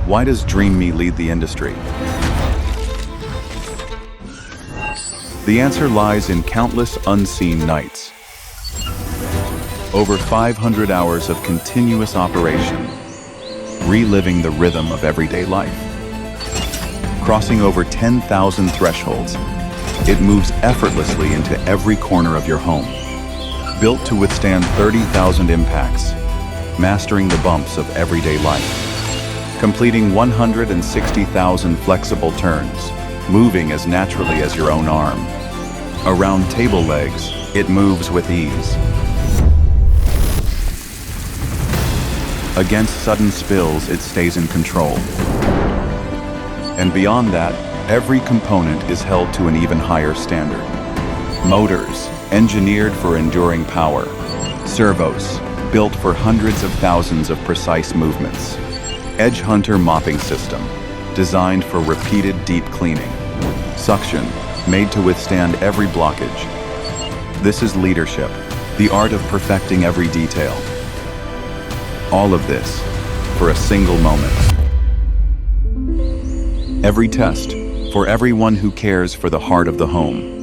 Why does Dreame lead the industry? The answer lies in countless unseen nights. Over 500 hours of continuous operation, reliving the rhythm of everyday life. Crossing over 10,000 thresholds, it moves effortlessly into every corner of your home. Built to withstand 30,000 impacts, mastering the bumps of everyday life. Completing 160,000 flexible turns, moving as naturally as your own arm. Around table legs, it moves with ease. Against sudden spills, it stays in control. And beyond that, every component is held to an even higher standard. Motors, engineered for enduring power. Servos, built for hundreds of thousands of precise movements. Edge Hunter mopping system, designed for repeated deep cleaning. Suction, made to withstand every blockage. This is leadership, the art of perfecting every detail. All of this for a single moment. Every test for everyone who cares for the heart of the home.